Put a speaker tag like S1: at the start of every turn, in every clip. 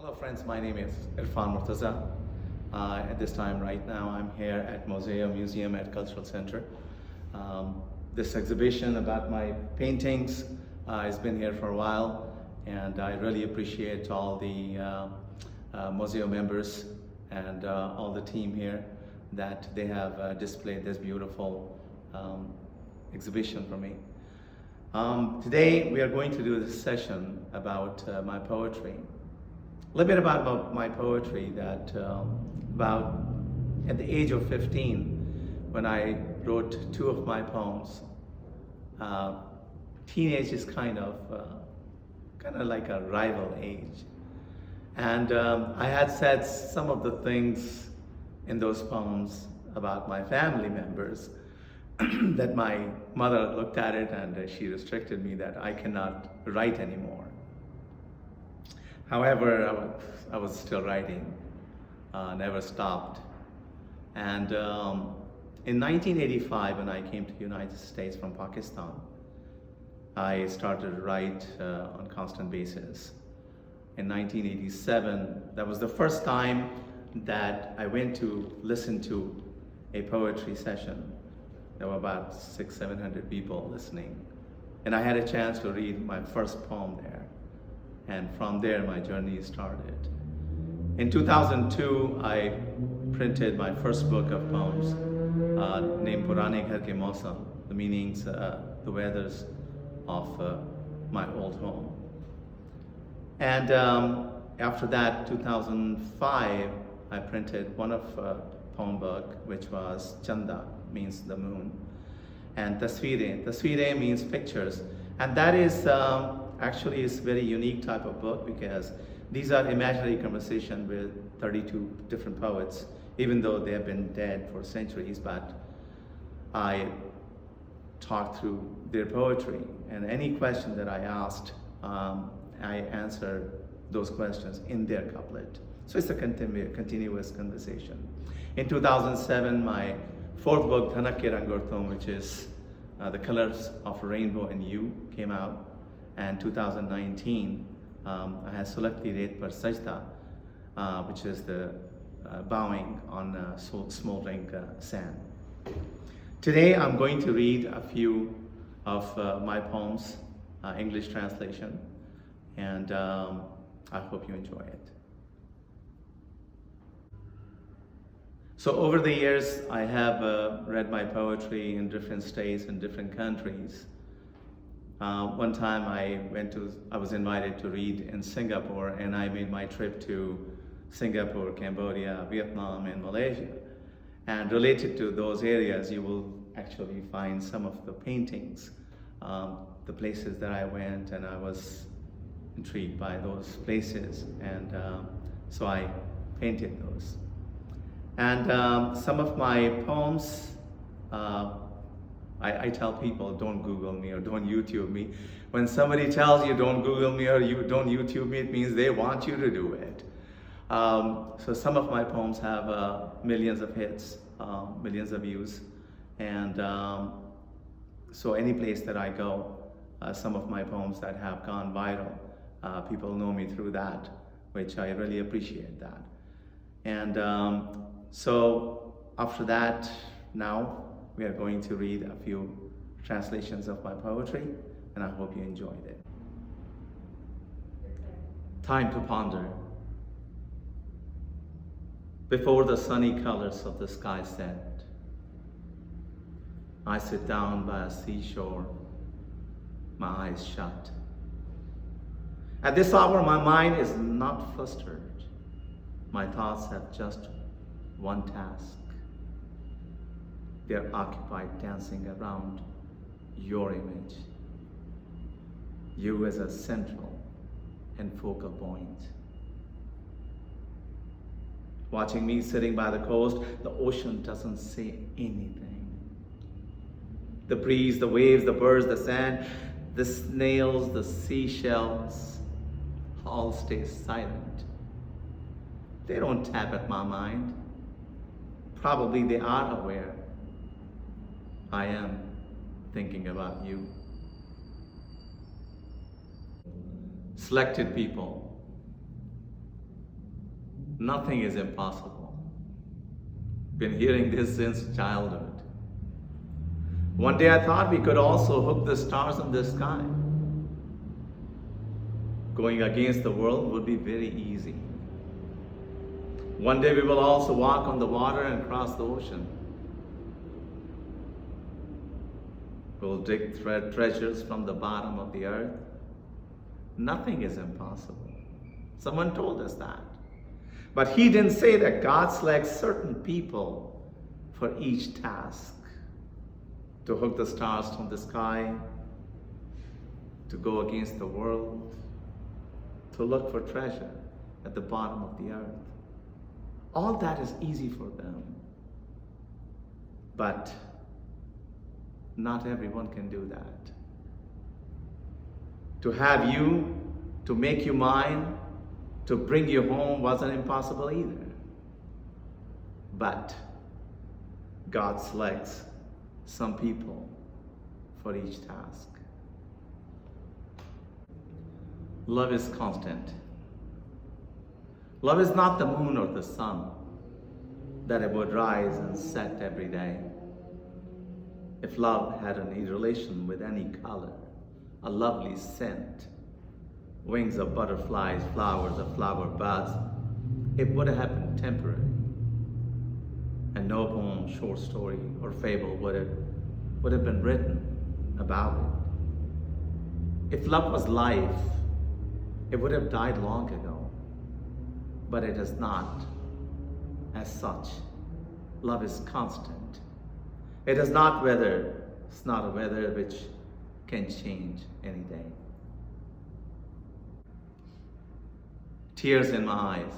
S1: Hello friends, my name is Irfan Murtaza. At this time right now I'm here at MUZEO Museum at Cultural Center. This exhibition about my paintings has been here for a while, and I really appreciate all the MUZEO members and all the team here that they have displayed this beautiful exhibition for me. Today we are going to do this session about my poetry. A little bit about my poetry, that about at the age of 15, when I wrote two of my poems. Teenage is kind of like a rival age. And I had said some of the things in those poems about my family members that my mother looked at it and she restricted me, that I cannot write anymore. However, I was still writing, never stopped. And in 1985, when I came to the United States from Pakistan, I started to write on a constant basis. In 1987, that was the first time that I went to listen to a poetry session. There were about 600-700 people listening. And I had a chance to read my first poem there. And from there, my journey started. In 2002, I printed my first book of poems named Purane Ghar Ke Mausam, the meanings, the weathers of my old home. And after that, 2005, I printed one of poem book, which was Chanda, means the moon, and Tasveerein means pictures. And that is actually is a very unique type of book, because these are imaginary conversations with 32 different poets, even though they have been dead for centuries. But I talked through their poetry, and any question that I asked, I answered those questions in their couplet. So it's a continuous conversation. In 2007, my fourth book, Dhanak Ke Rang Gurtum, which is The Colors of Rainbow and You, came out. And 2019, I had Sulakti Ret Par Sajda, which is the bowing on smoldering sand. Today, I'm going to read a few of my poems, English translation, and I hope you enjoy it. So over the years, I have read my poetry in different states and different countries. One time I was invited to read in Singapore, and I made my trip to Singapore, Cambodia, Vietnam, and Malaysia. And related to those areas, you will actually find some of the paintings, the places that I went, and I was intrigued by those places, and so I painted those. And some of my poems, I tell people, don't Google me or don't YouTube me. When somebody tells you don't Google me or you don't YouTube me, it means they want you to do it. So some of my poems have millions of hits, millions of views. And so any place that I go, some of my poems that have gone viral, people know me through that, which I really appreciate that. And so after that, now, we are going to read a few translations of my poetry, and I hope you enjoyed it. Time to ponder. Before the sunny colors of the sky set, I sit down by a seashore, my eyes shut. At this hour, my mind is not flustered. My thoughts have just one task. They're occupied dancing around your image, you as a central and focal point. Watching me sitting by the coast, the ocean doesn't say anything. The breeze, the waves, the birds, the sand, the snails, the seashells, all stay silent. They don't tap at my mind. Probably they are aware I am thinking about you. Selected people, Nothing is impossible. Been hearing this since childhood. One day I thought we could also hook the stars in the sky. Going against the world would be very easy. One day we will also walk on the water and cross the ocean. We'll dig treasures from the bottom of the earth. Nothing is impossible. Someone told us that. But he didn't say that God selects certain people for each task. To hook the stars from the sky, to go against the world, to look for treasure at the bottom of the earth. All that is easy for them. But not everyone can do that. To have you, to make you mine, to bring you home wasn't impossible either. But God selects some people for each task. Love is constant. Love is not the moon or the sun, that it would rise and set every day. If love had any relation with any color, a lovely scent, wings of butterflies, flowers of flower buds, it would have been temporary. And no poem, short story, or fable would have been written about it. If love was life, it would have died long ago. But it is not as such. Love is constant. It is not weather. It's not a weather which can change any day. Tears in my eyes.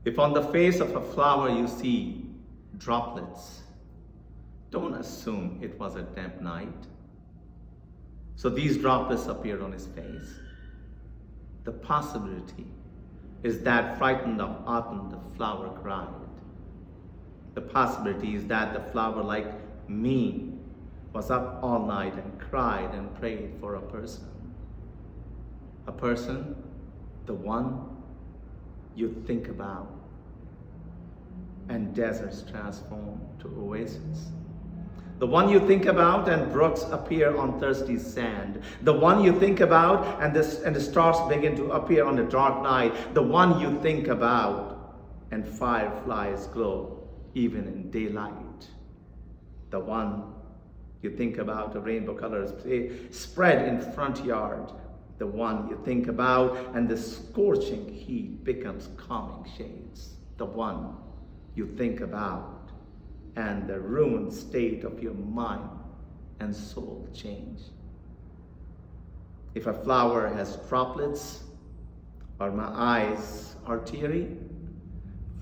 S1: If on the face of a flower you see droplets, don't assume it was a damp night. So these droplets appeared on his face. The possibility is that frightened of autumn the flower cried. The possibility is that the flower, like me, was up all night and cried and prayed for a person. A person, the one you think about. And deserts transform to oases. The one you think about and brooks appear on thirsty sand. The one you think about and the stars begin to appear on a dark night. The one you think about and fireflies glow even in daylight. The one you think about, the rainbow colors spread in front yard. The one you think about and the scorching heat becomes calming shades. The one you think about and the ruined state of your mind and soul change. If a flower has droplets or my eyes are teary,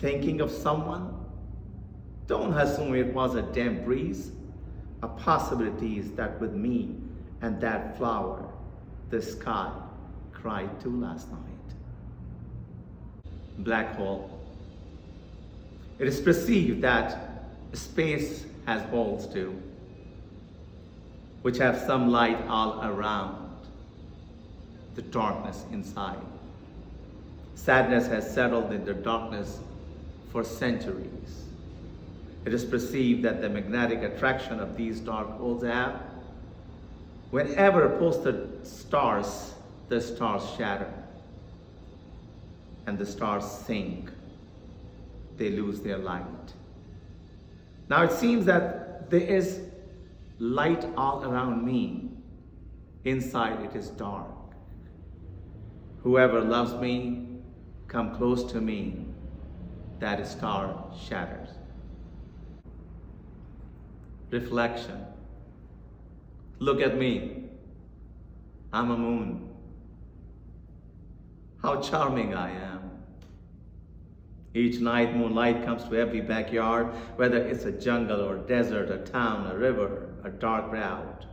S1: thinking of someone, don't assume it was a damp breeze. A possibility is that with me and that flower, the sky cried too last night. Black hole. It is perceived that space has holes too, which have some light all around, the darkness inside. Sadness has settled in the darkness for centuries. It is perceived that the magnetic attraction of these dark holes have, whenever opposed to stars, the stars shatter and the stars sink. They lose their light. Now it seems that there is light all around me. Inside it is dark. Whoever loves me, come close to me. That star shatters. Reflection. Look at me. I'm a moon. How charming I am. Each night, moonlight comes to every backyard, whether it's a jungle or desert, a town, a river, a dark route.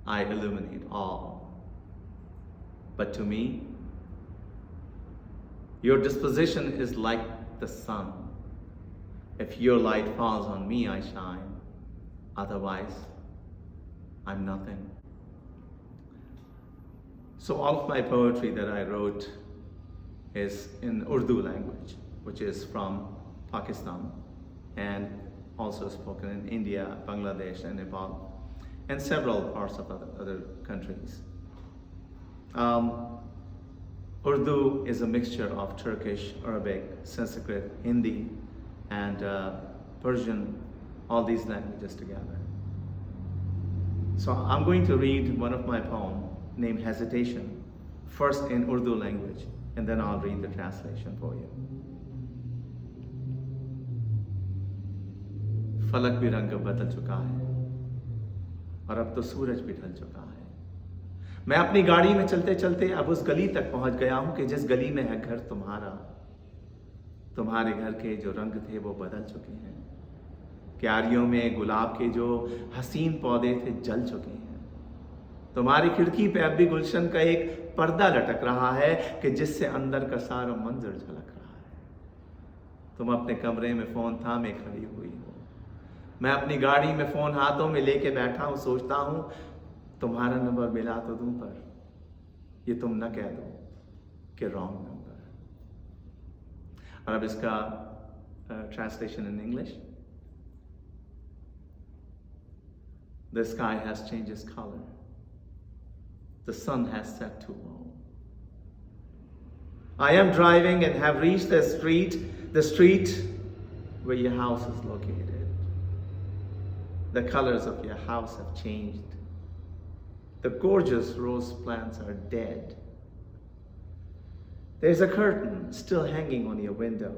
S1: I illuminate all. But to me, your disposition is like the sun. If your light falls on me, I shine. Otherwise, I'm nothing. So all of my poetry that I wrote is in Urdu language, which is from Pakistan and also spoken in India, Bangladesh, and Nepal, and several parts of other countries. Urdu is a mixture of Turkish, Arabic, Sanskrit, Hindi, and Persian, all these languages together. So I'm going to read one of my poems named Hesitation, first in Urdu language, and then I'll read the translation for you. फलक भी रंग बदल चुका है और अब तो सूरज भी ढल चुका है। मैं अपनी गाड़ी में चलते चलते अब उस गली तक पहुंच गया हूं कि जिस गली में है घर तुम्हारा। तुम्हारे घर के जो रंग थे वो बदल चुके हैं। क्यारियों में गुलाब के जो हसीन पौधे थे जल चुके हैं। तुम्हारी खिड़की पे अब भी गुलशन का एक पर्दा लटक रहा है कि जिससे अंदर का सारा मंजर झलक रहा है। तुम अपने कमरे में फोन थामे खड़ी हुई हो। मैं अपनी गाड़ी में फोन हाथों में लेके बैठा हूं, सोचता हूं तुम्हारा नंबर मिला तो दूं, पर ये तुम न कह दो कि रॉन्ग नंबर। और अब इसका translation in English. The sky has changed its color. The sun has set too low. I am driving and have reached the street where your house is located. The colors of your house have changed. The gorgeous rose plants are dead. There's a curtain still hanging on your window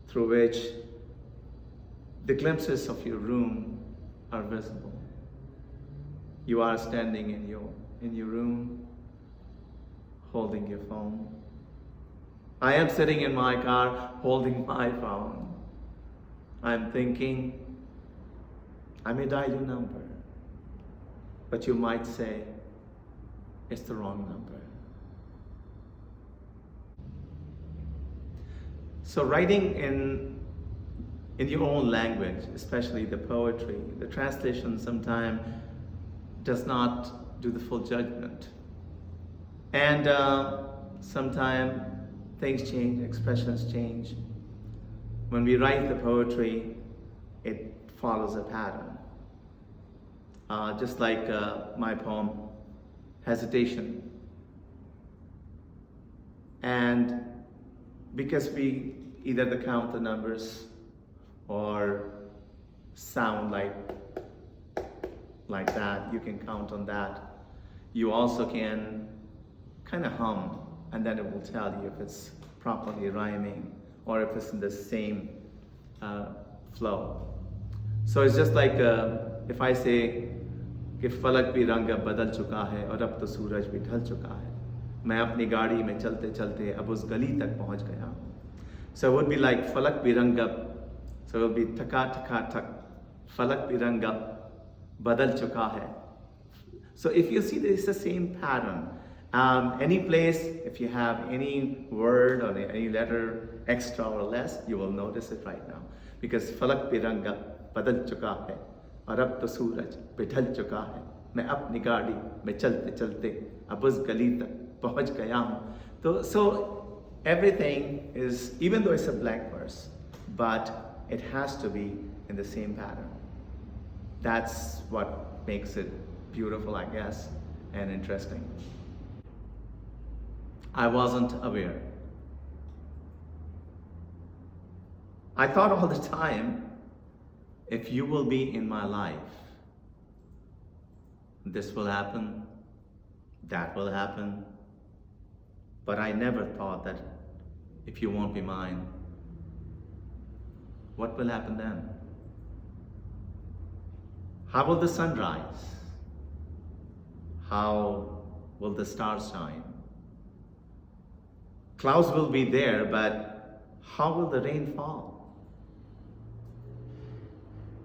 S1: through which the glimpses of your room are visible. You are standing in your room, holding your phone. I am sitting in my car, holding my phone. I'm thinking, I may dial your number, but you might say, it's the wrong number. So writing in your own language, especially the poetry, the translation sometimes does not do the full judgment. And sometimes things change, expressions change. When we write the poetry, it follows a pattern. Just like my poem, Hesitation. And because we either count the numbers or sound like that, you can count on that. You also can kind of hum, and then it will tell you if it's properly rhyming or if it's in the same flow. So it's just like if I say कि फलक भी रंग बदल चुका है और अब तो सूरज भी ढल चुका है। मैं अपनी गाड़ी में चलते चलते अब उस गली तक पहुंच गया हूँ। So it would be like फलक भी रंग, so it would be ठका ठका ठक, फलक भी रंग बदल चुका है. So if you see this, it's the same pattern. Any place, if you have any word or any letter extra or less, you will notice it right now. Because फलक भी रंग बदल चुका है और अब तो सूरज भी ढल चुका है. मैं अपनी गाड़ी में चलते चलते अब उस गली तक पहुंच गया हूँ. So everything is, even though it's a blank verse, but it has to be in the same pattern. That's what makes it beautiful, I guess, and interesting. I wasn't aware. I thought all the time, if you will be in my life, this will happen, that will happen. But I never thought that if you won't be mine, what will happen then? How will the sun rise? How will the stars shine? Clouds will be there, but how will the rain fall?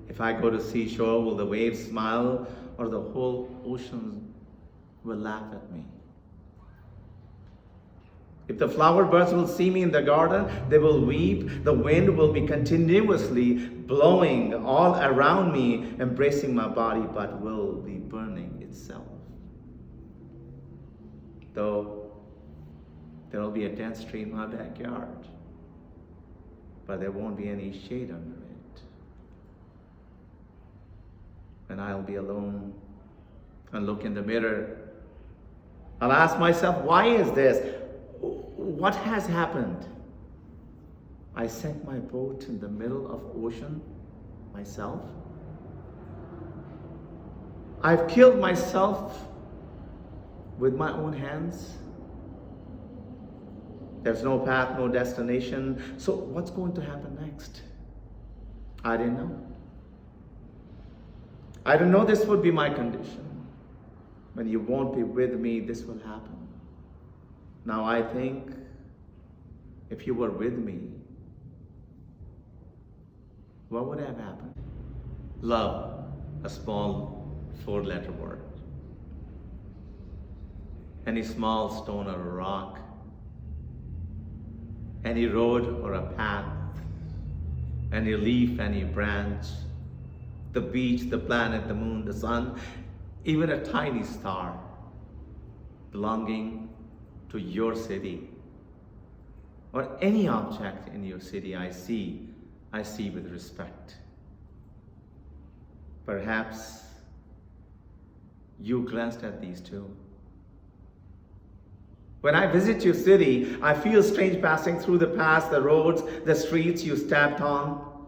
S1: If I go to seashore, will the waves smile or the whole ocean will laugh at me? If the flower birds will see me in the garden, they will weep. The wind will be continuously blowing all around me, embracing my body, but will be burning itself. Though There will be a dense tree in my backyard, but there won't be any shade under it. And I'll be alone and look in the mirror. I'll ask myself, why is this? What has happened? I sank my boat in the middle of ocean myself. I've killed myself with my own hands. There's no path, no destination. So what's going to happen next? I didn't know. I didn't know this would be my condition. When you won't be with me, this will happen. Now I think if you were with me, what would have happened? Love, a small 4-letter word. Any small stone or a rock, any road or a path, any leaf, any branch, the beach, the planet, the moon, the sun, even a tiny star belonging to your city, or any object in your city I see with respect. Perhaps you glanced at these too. When I visit your city, I feel strange passing through the paths, the roads, the streets you stepped on.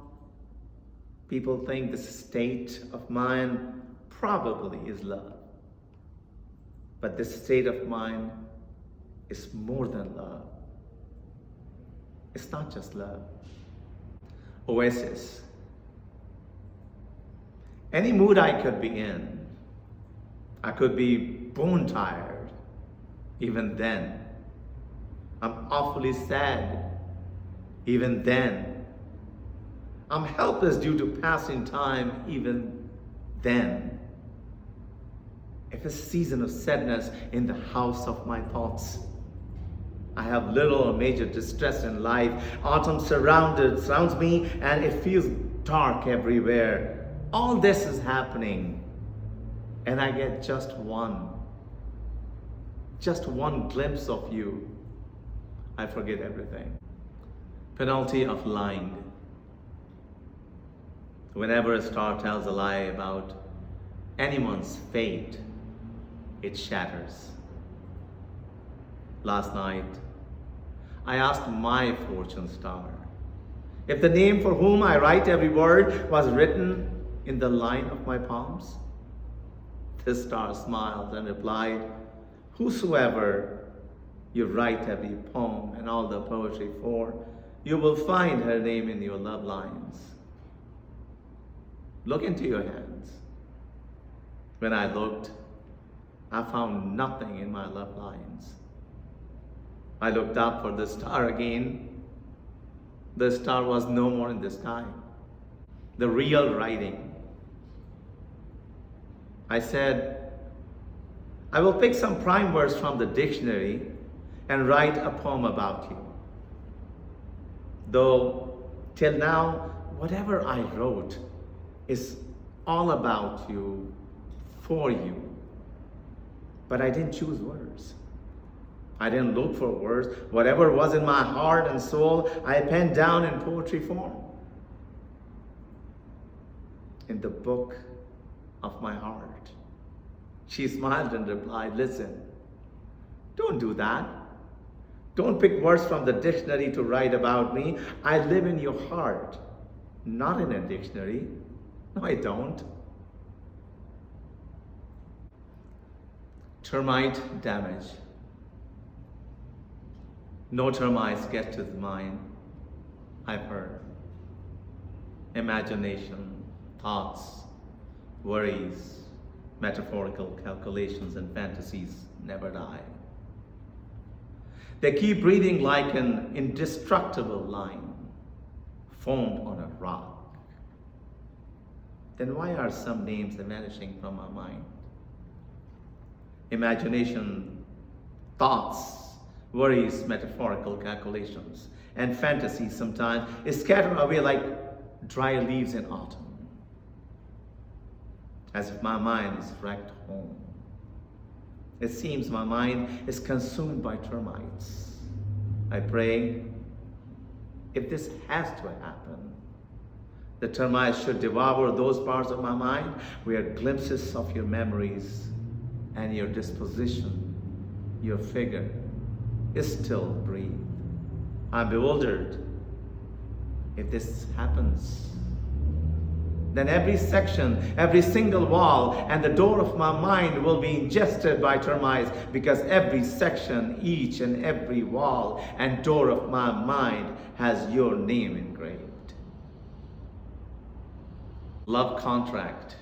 S1: People think this state of mind probably is love. But this state of mind is more than love. It's not just love. Oasis. Any mood I could be in. I could be bone tired. Even then. I'm awfully sad. Even then. I'm helpless due to passing time. Even then. If a season of sadness in the house of my thoughts. I have little or major distress in life. Autumn surrounds me and it feels dark everywhere. All this is happening and I get just one glimpse of you. I forget everything. Penalty of lying. Whenever a star tells a lie about anyone's fate, it shatters. Last night, I asked my fortune star if the name for whom I write every word was written in the line of my palms. This star smiled and replied, whosoever you write every poem and all the poetry for, you will find her name in your love lines. Look into your hands. When I looked, I found nothing in my love lines. I looked up for the star again. The star was no more in the sky. The real writing. I said, I will pick some prime words from the dictionary and write a poem about you. Though till now, whatever I wrote is all about you, for you. But I didn't choose words. I didn't look for words. Whatever was in my heart and soul, I penned down in poetry form. In the book of my heart. She smiled and replied, listen, don't do that. Don't pick words from the dictionary to write about me. I live in your heart, not in a dictionary. No, I don't. Termite damage. No termites get to the mind, I've heard. Imagination, thoughts, worries, metaphorical calculations and fantasies never die. They keep breathing like an indestructible line formed on a rock. Then why are some names vanishing from our mind? Imagination, thoughts, worries, metaphorical calculations, and fantasies sometimes is scattered away like dry leaves in autumn. As if my mind is wrecked home. It seems my mind is consumed by termites. I pray, if this has to happen, the termites should devour those parts of my mind where glimpses of your memories and your disposition, your figure, is still breathed. I'm bewildered. If this happens, then every section, every single wall, and the door of my mind will be ingested by termites, because every section, each and every wall and door of my mind has your name engraved. Love contract.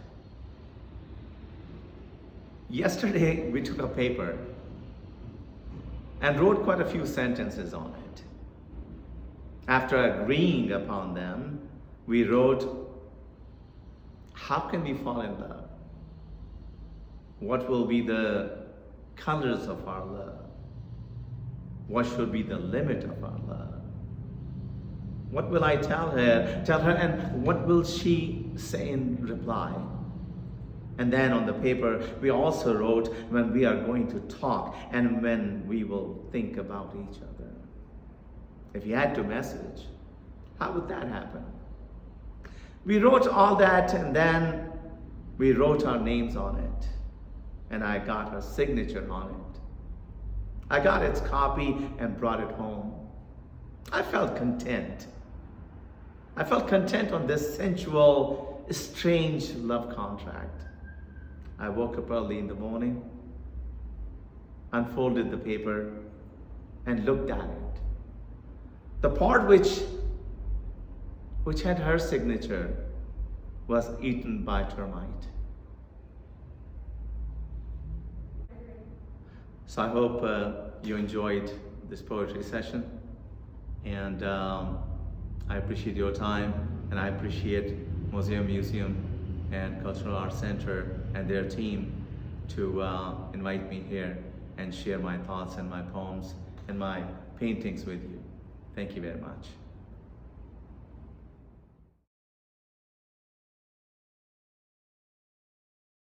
S1: Yesterday we took a paper and wrote quite a few sentences on it. After agreeing upon them, we wrote, how can we fall in love? What will be the colors of our love? What should be the limit of our love? What will I tell her, and what will she say in reply? And then on the paper, we also wrote when we are going to talk and when we will think about each other. If you had to message, how would that happen? We wrote all that, and then we wrote our names on it. And I got her signature on it. I got its copy and brought it home. I felt content. I felt content on this sensual, strange love contract. I woke up early in the morning, unfolded the paper, and looked at it. The part which had her signature was eaten by termite. So I hope you enjoyed this poetry session, and I appreciate your time, and I appreciate Museum and Cultural Arts Center and their team to invite me here and share my thoughts and my poems and my paintings with you. Thank you very much.